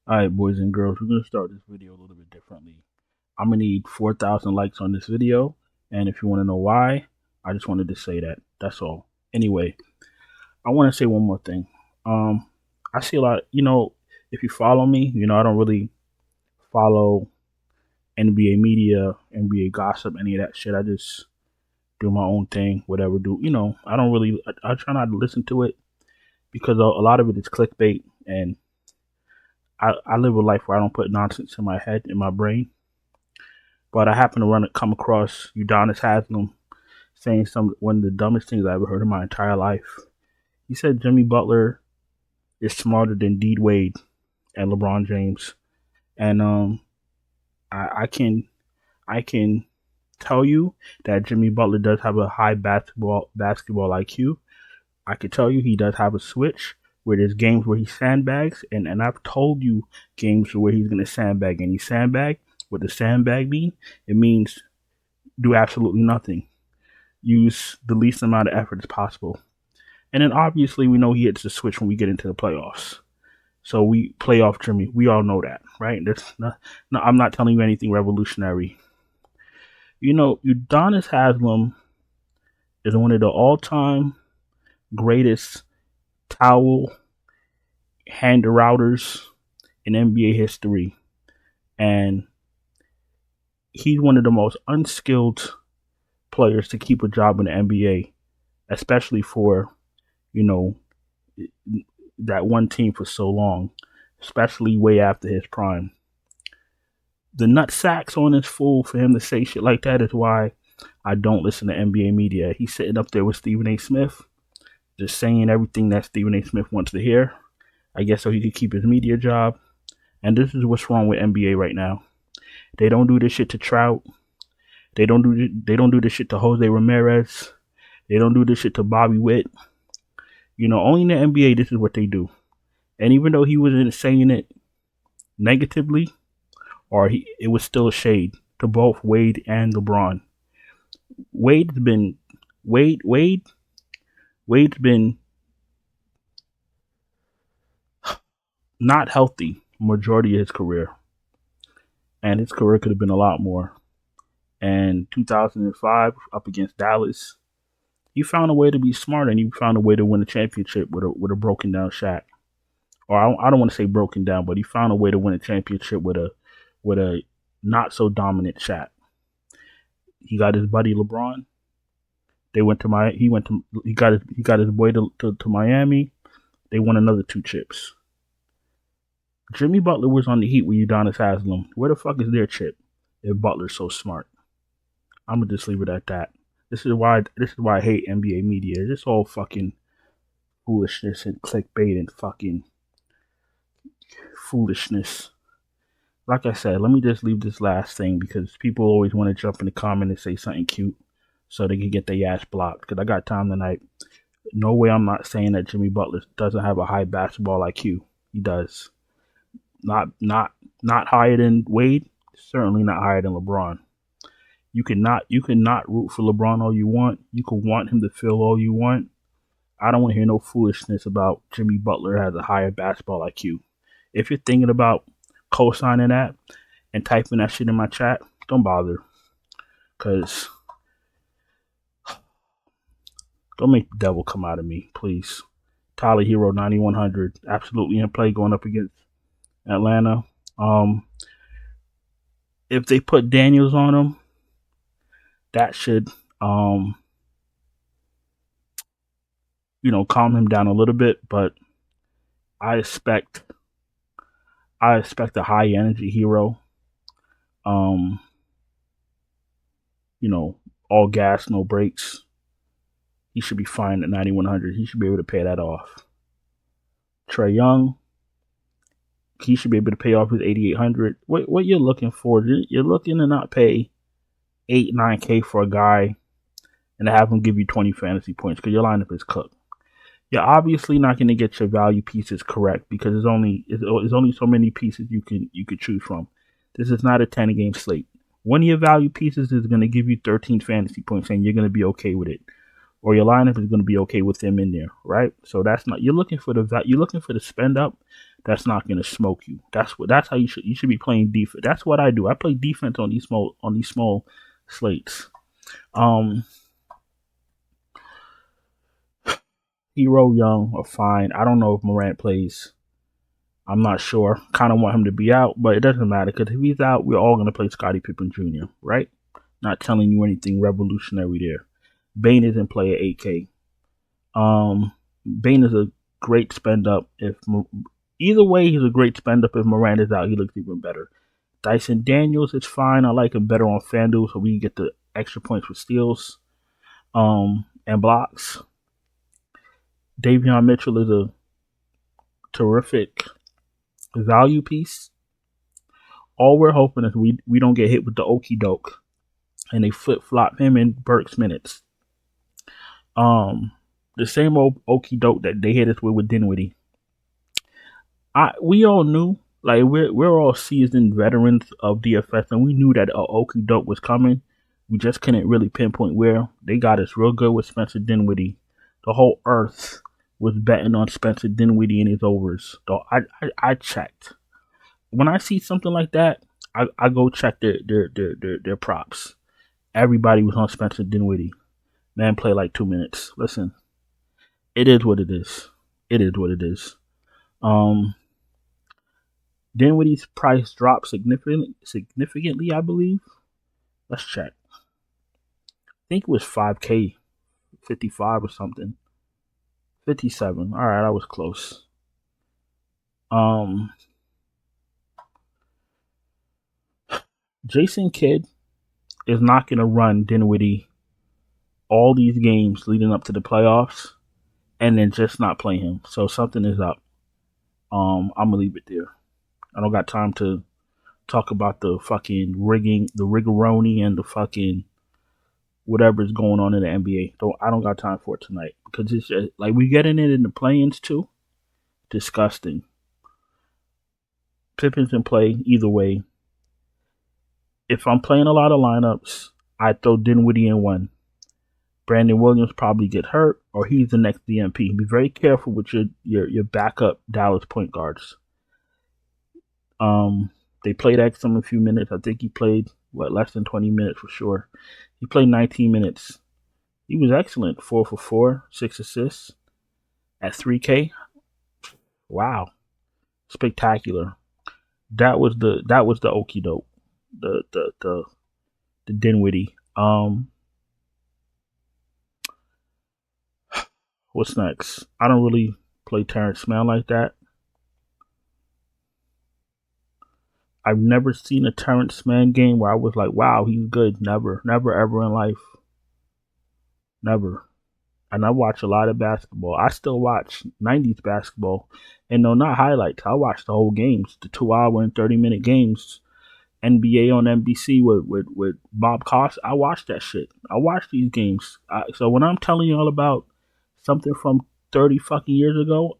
Alright, boys and girls, we're going to start this video a little bit differently. I'm going to need 4,000 likes on this video, and if you want to know why, I just wanted to say that. That's all. Anyway, I want to say one more thing. I see a lot, if you follow me, I don't really follow NBA media, NBA gossip, any of that shit. I just do my own thing, whatever. I don't really, I try not to listen to it because a lot of it is clickbait, and I live a life where I don't put nonsense in my head, in my brain. But I happen to come across Udonis Haslem saying one of the dumbest things I ever heard in my entire life. He said Jimmy Butler is smarter than D Wade and LeBron James, and I can tell you that Jimmy Butler does have a high basketball IQ. I could tell you he does have a switch where there's games where he sandbags, and I've told you games where he's going to sandbag, and he sandbag. What does sandbag mean? It means do absolutely nothing. Use the least amount of effort as possible. And then obviously we know he hits the switch when we get into the playoffs. So we playoff Jimmy. We all know that, right? I'm not telling you anything revolutionary. Udonis Haslem is one of the all-time greatest towel hander routers in NBA history, and he's one of the most unskilled players to keep a job in the NBA, especially for that one team for so long, especially way after his prime. The nut sacks on his fool for him to say shit like that is why I don't listen to NBA media. He's sitting up there with Stephen A. Smith, just saying everything that Stephen A. Smith wants to hear, I guess, so he could keep his media job. And this is what's wrong with NBA right now. They don't do this shit to Trout. They don't do this shit to Jose Ramirez. They don't do this shit to Bobby Witt. Only in the NBA this is what they do. And even though he wasn't saying it negatively, it was still a shade to both Wade and LeBron. Wade's been not healthy majority of his career, and his career could have been a lot more. And 2005 up against Dallas, he found a way to be smart, and he found a way to win a championship with a broken down Shaq. Or I don't want to say broken down, but he found a way to win a championship with a not so dominant Shaq. He got his buddy LeBron. He got his boy to Miami. They won another 2 chips. Jimmy Butler was on the Heat with Udonis Haslem. Where the fuck is their chip if Butler's so smart? I'm gonna just leave it at that. This is why I hate NBA media. It's all fucking foolishness and clickbait and fucking foolishness. Like I said, let me just leave this last thing because people always want to jump in the comment and say something cute so they can get their ass blocked. Because I got time tonight. No way I'm not saying that Jimmy Butler doesn't have a high basketball IQ. He does. Not higher than Wade. Certainly not higher than LeBron. You cannot root for LeBron all you want. You can want him to fail all you want. I don't want to hear no foolishness about Jimmy Butler has a higher basketball IQ. If you're thinking about co-signing that and typing that shit in my chat, don't bother. Because don't make the devil come out of me, please. Tyler Hero 9100, absolutely in play going up against Atlanta. If they put Daniels on him, that should calm him down a little bit, but I expect a high energy Hero. All gas, no brakes. He should be fine at 9100. He should be able to pay that off. Trae Young, he should be able to pay off his 8800. What you're looking for? You're looking to not pay 8-9K for a guy and to have him give you 20 fantasy points because your lineup is cooked. You're obviously not going to get your value pieces correct because there's only so many pieces you could choose from. This is not a 10-game slate. One of your value pieces is going to give you 13 fantasy points, and you're going to be okay with it, or your lineup is going to be okay with them in there, right? So that's not you're looking for the spend up, that's not gonna smoke you. That's how you should be playing defense. That's what I do. I play defense on these small slates. Hero Young or fine. I don't know if Morant plays. I'm not sure. Kind of want him to be out, but it doesn't matter because if he's out, we're all gonna play Scottie Pippen Jr. Right? Not telling you anything revolutionary there. Bane is in play at 8K. Bane is a great spend up. Either way, he's a great spend up. If Morant is out, he looks even better. Dyson Daniels is fine. I like him better on FanDuel, so we can get the extra points for steals, and blocks. Davion Mitchell is a terrific value piece. All we're hoping is we don't get hit with the okie doke, and they flip flop him in Burks minutes. The same old okie doke that they hit us with Dinwiddie. We all knew, like we're all seasoned veterans of DFS, and we knew that okie doke was coming. We just couldn't really pinpoint where. They got us real good with Spencer Dinwiddie. The whole earth was betting on Spencer Dinwiddie and his overs. So I checked. When I see something like that, I go check their props. Everybody was on Spencer Dinwiddie. Man played like 2 minutes. Listen, it is what it is. It is what it is. Dinwiddie's price dropped significantly, I believe. Let's check. I think it was 5K, 55 or something. 57. All right, I was close. Jason Kidd is not going to run Dinwiddie all these games leading up to the playoffs and then just not play him. So something is up. I'm going to leave it there. I don't got time to talk about the fucking rigging, the rigoroni, and the fucking whatever is going on in the NBA. I don't got time for it tonight because it's just, like we getting it in the play-ins too. Disgusting. Pippen's in play either way. If I'm playing a lot of lineups, I throw Dinwiddie in one. Brandon Williams probably get hurt, or he's the next DMP. Be very careful with your backup Dallas point guards. They played Exum a few minutes. I think he played less than 20 minutes for sure. He played 19 minutes. He was excellent. 4 for 4, 6 assists at 3K. Wow, spectacular. That was the okie doke. The Dinwiddie. What's next? I don't really play Terrence Mann like that. I've never seen a Terrence Mann game where I was like, wow, he's good. Never, ever in life. Never. And I watch a lot of basketball. I still watch 90s basketball. And no, not highlights. I watch the whole games, the 2-hour and 30-minute games. NBA on NBC with Bob Cost. I watch that shit. I watch these games. So when I'm telling you all about something from 30 fucking years ago,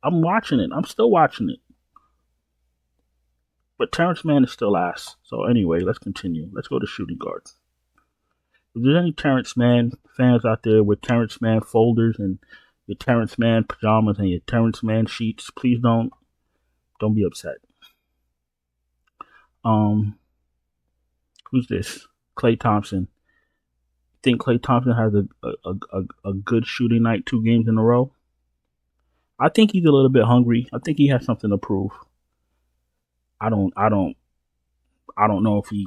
I'm watching it. I'm still watching it. But Terrence Mann is still ass. So anyway, let's continue. Let's go to shooting guards. If there's any Terrence Mann fans out there with Terrence Mann folders and your Terrence Mann pajamas and your Terrence Mann sheets, please don't be upset. Who's this? Klay Thompson. Think Klay Thompson has a good shooting night 2 games in a row? I think he's a little bit hungry. I think he has something to prove. I don't know if he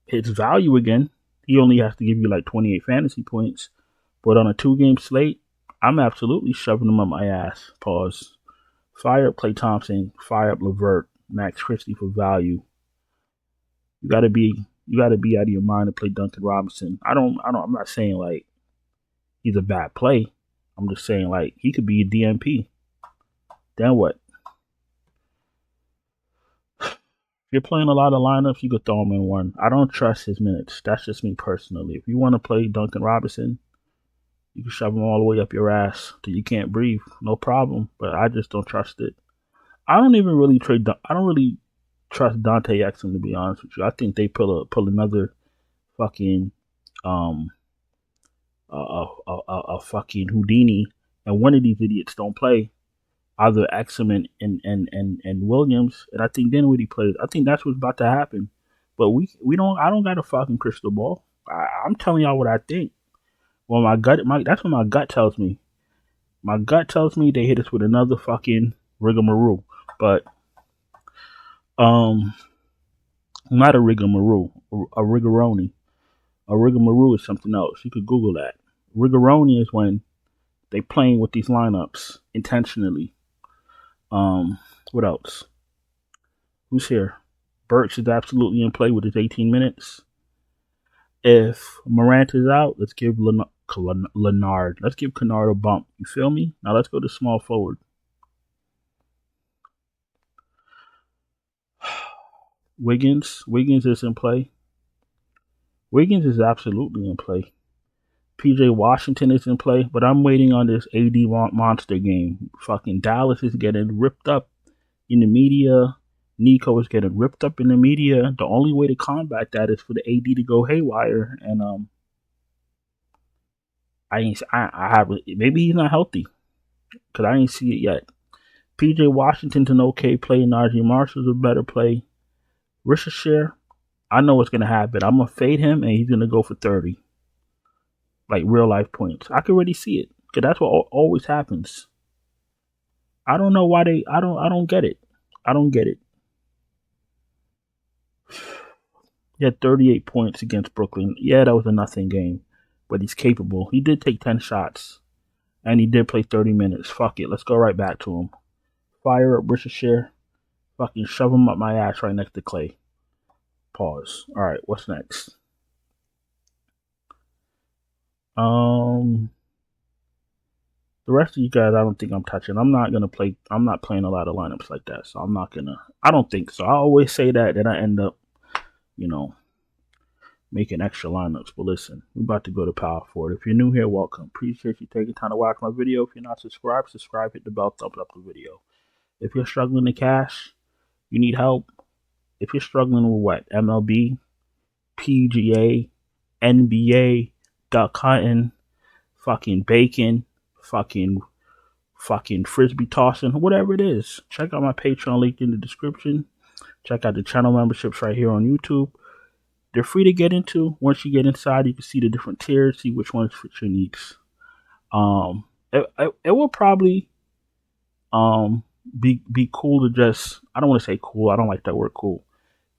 hits value again. He only has to give you like 28 fantasy points. But on a 2-game slate, I'm absolutely shoving him up my ass. Pause. Fire up Klay Thompson. Fire up LeVert. Max Christie for value. You gotta be out of your mind to play Duncan Robinson. I'm not saying like he's a bad play. I'm just saying like he could be a DMP. Then what? If you're playing a lot of lineups, you could throw him in one. I don't trust his minutes. That's just me personally. If you want to play Duncan Robinson, you can shove him all the way up your ass till you can't breathe. No problem. But I just don't trust it. I don't really trust Dante Exum, to be honest with you. I think they pull another fucking a fucking Houdini, and one of these idiots don't play, either Exum and Williams, and I think Dinwiddie plays. I think that's what's about to happen. But we don't. I don't got a fucking crystal ball. I'm telling y'all what I think. Well, that's what my gut tells me. My gut tells me they hit us with another fucking rigmarole. But not a rigmarole, a rigoroni. A rigmarole is something else. You could Google that. Rigoroni is when they playing with these lineups intentionally. What else? Who's here? Burks is absolutely in play with his 18 minutes. If Morant is out, let's give Leonard. Let's give Kennard a bump. You feel me? Now let's go to small forward. Wiggins is in play. Wiggins is absolutely in play. PJ Washington is in play, but I'm waiting on this AD monster game. Fucking Dallas is getting ripped up in the media. Nico is getting ripped up in the media. The only way to combat that is for the AD to go haywire. And maybe he's not healthy because I ain't see it yet. PJ Washington's an okay play. Najee Marshall's a better play. Ricochet, I know what's gonna happen. I'm gonna fade him and he's gonna go for 30. Like real life points. I can already see it. Cause that's what always happens. I don't know why I don't get it. I don't get it. He had 38 points against Brooklyn. Yeah, that was a nothing game. But he's capable. He did take 10 shots. And he did play 30 minutes. Fuck it. Let's go right back to him. Fire up Ricochet. Fucking shove him up my ass right next to Clay. Pause. Alright, what's next? The rest of you guys, I don't think I'm touching. I'm not playing a lot of lineups like that. So I don't think so. I always say that, then I end up, making extra lineups. But listen, we're about to go to power forward. If you're new here, welcome. Appreciate you taking time to watch my video. If you're not subscribed, hit the bell, thumbs up the video. If you're struggling to cash, you need help. If you're struggling with what? MLB, PGA, NBA, duck hunting, fucking bacon, fucking frisbee tossing, whatever it is. Check out my Patreon link in the description. Check out the channel memberships right here on YouTube. They're free to get into. Once you get inside, you can see the different tiers, see which ones fit your needs. It will probably be cool to just, I don't want to say cool, I don't like that word cool.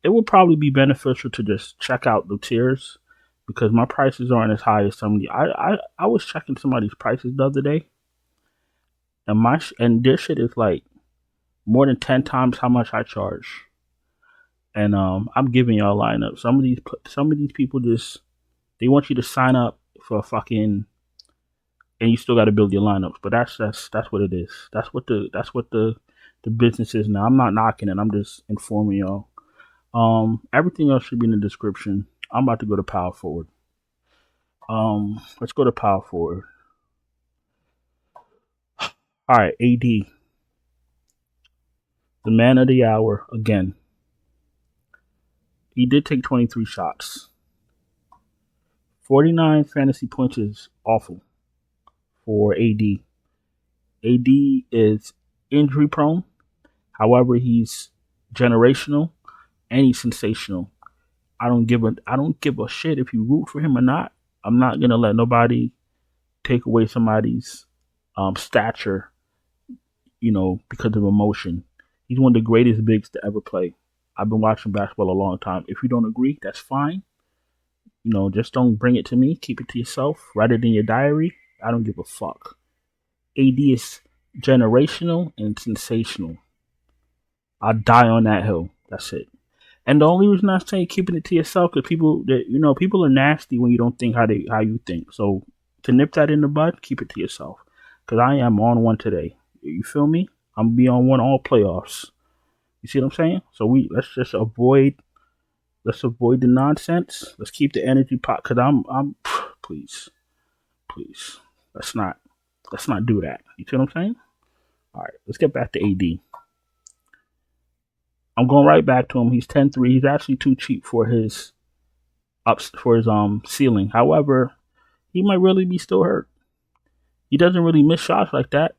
It will probably be beneficial to just check out the tiers because my prices aren't as high as some of the. I was checking somebody's prices the other day, and their shit is like more than 10 times how much I charge. And I'm giving y'all a lineup. Some of these people just, they want you to sign up for a fucking, and you still got to build your lineups. But that's what it is. That's what the business is now. I'm not knocking it. I'm just informing y'all. Everything else should be in the description. I'm about to go to power forward. Let's go to power forward. All right, AD, the man of the hour again. He did take 23 shots. 49 fantasy points is awful for AD. AD is injury prone. However, he's generational and he's sensational. I don't give a shit if you root for him or not. I'm not gonna let nobody take away somebody's stature, because of emotion. He's one of the greatest bigs to ever play. I've been watching basketball a long time. If you don't agree, that's fine. Just don't bring it to me. Keep it to yourself. Write it in your diary. I don't give a fuck. AD is generational and sensational. I'll die on that hill. That's it. And the only reason I say keeping it to yourself because people are nasty when you don't think how you think. So to nip that in the bud, keep it to yourself. Because I am on one today. You feel me? I'm gonna be on one all playoffs. You see what I'm saying? So let's just avoid the nonsense. Let's keep the energy pot. Cause I'm please, let's not do that. You see what I'm saying? All right, let's get back to AD. I'm going right back to him. He's 10-3. He's actually too cheap for his ceiling. However, he might really be still hurt. He doesn't really miss shots like that.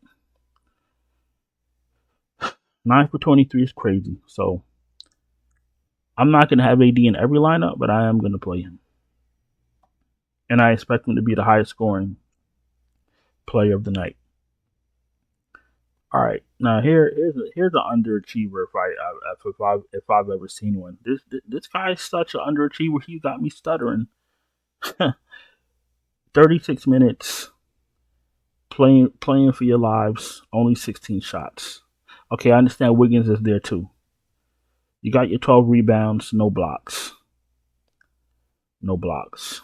9 for 23 is crazy. So I'm not going to have AD in every lineup, but I am going to play him. And I expect him to be the highest scoring player of the night. All right, now here's an underachiever if I've ever seen one. This guy is such an underachiever. He got me stuttering. 36 minutes playing for your lives, only 16 shots. Okay, I understand Wiggins is there too. You got your 12 rebounds, no blocks. No blocks.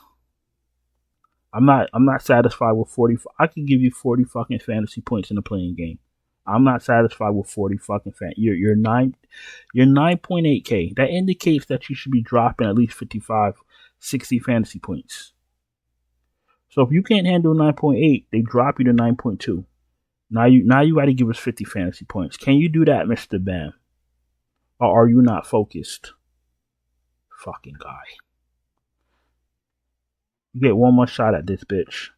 I'm not satisfied with 40. I could give you 40 fucking fantasy points in a playing game. I'm not satisfied with 40 fucking You're 9.8K. That indicates that you should be dropping at least 55, 60 fantasy points. So if you can't handle 9.8, they drop you to 9.2. Now you got to give us 50 fantasy points. Can you do that, Mr. Bam? Or are you not focused? Fucking guy. You get one more shot at this bitch.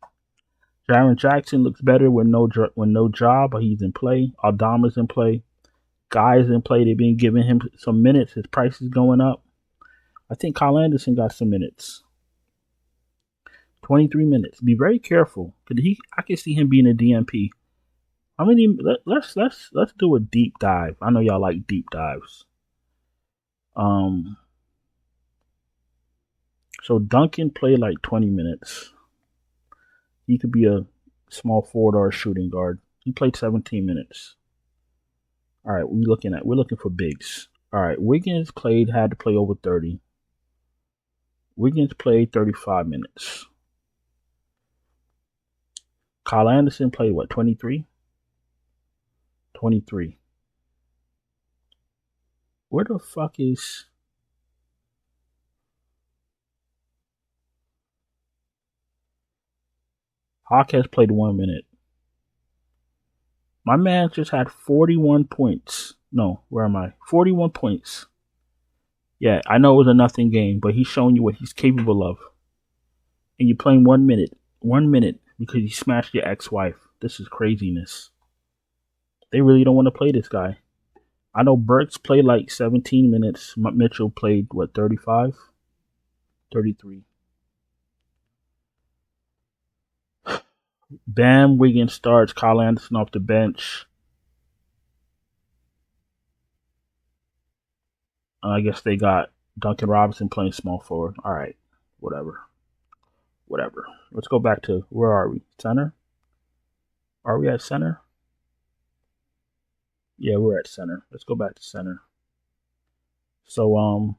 Jaren Jackson looks better with no job, but he's in play. Aldama's in play. Guys in play. They've been giving him some minutes. His price is going up. I think Kyle Anderson got some minutes. 23 minutes. Be very careful, because I can see him being a DMP. How many? Let's do a deep dive. I know y'all like deep dives. So Duncan played like 20 minutes. He could be a small forward or a shooting guard. He played 17 minutes. All right, we're looking for bigs. All right, Wiggins had to play over 30. Wiggins played 35 minutes. Kyle Anderson played what, 23? 23. Where the fuck is... Hawk has played 1 minute. My man just had 41 points. No, where am I? 41 points. Yeah, I know it was a nothing game, but he's showing you what he's capable of. And you're playing 1 minute. 1 minute because you smashed your ex-wife. This is craziness. They really don't want to play this guy. I know Burks played like 17 minutes. Mitchell played, what, 35? 33. Bam, Wiggins starts. Kyle Anderson off the bench. I guess they got Duncan Robinson playing small forward. All right, whatever. Let's go back to, where are we? Center? Are we at center? Yeah, we're at center. Let's go back to center. So,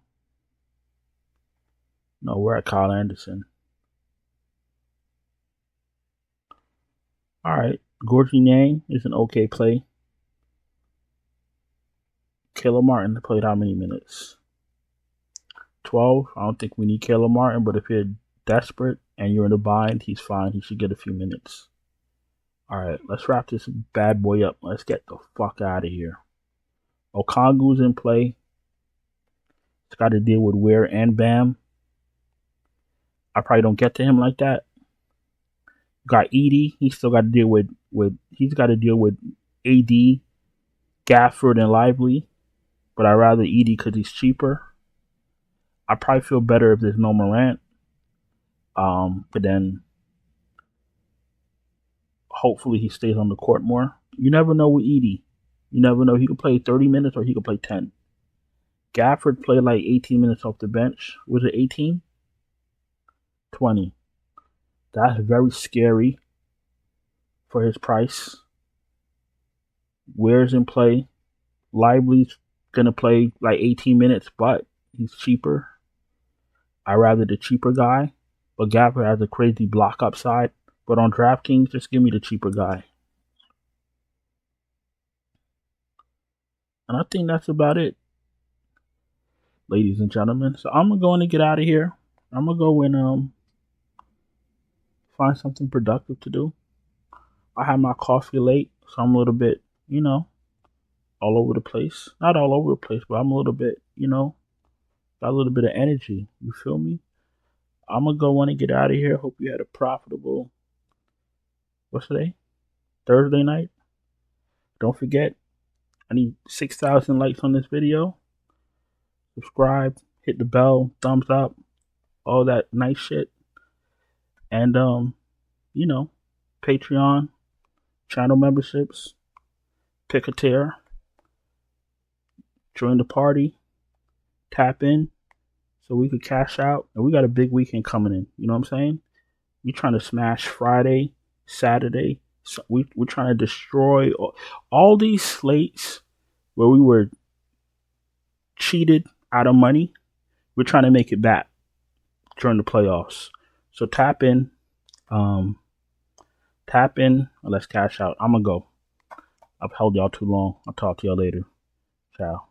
no, we're at Kyle Anderson. All right, Gorgie Yang is an okay play. Caleb Martin played how many minutes? 12. I don't think we need Caleb Martin, but if you're desperate and you're in a bind, he's fine. He should get a few minutes. All right, let's wrap this bad boy up. Let's get the fuck out of here. Okongwu's in play. It's got to deal with Ware and Bam. I probably don't get to him like that. Got Edie. He's still got to deal with he's got to deal with AD, Gafford, and Lively. But I'd rather Edie because he's cheaper. I probably feel better if there's no Morant. But then hopefully he stays on the court more. You never know with Edie. You never know. He could play 30 minutes or he could play 10. Gafford played like 18 minutes off the bench. Was it 18? 20. That's very scary for his price. Ware's in play. Lively's going to play like 18 minutes, but he's cheaper. I'd rather the cheaper guy. But Gafford has a crazy block upside. But on DraftKings, just give me the cheaper guy. And I think that's about it, ladies and gentlemen. So I'm going to get out of here. I'm going to go and find something productive to do. I had my coffee late, so I'm a little bit, all over the place. Not all over the place, but I'm a little bit, got a little bit of energy. You feel me? I'm going to go on and get out of here. Hope you had a profitable, what's today? Thursday night. Don't forget, I need 6,000 likes on this video. Subscribe, hit the bell, thumbs up, all that nice shit. And you know, Patreon, channel memberships, pick a tier, join the party, tap in so we could cash out. And we got a big weekend coming in. You know what I'm saying? We trying to smash Friday, Saturday. So we're trying to destroy all these slates where we were cheated out of money. We're trying to make it back during the playoffs. So tap in. Let's cash out. I'm gonna go. I've held y'all too long. I'll talk to y'all later. Ciao.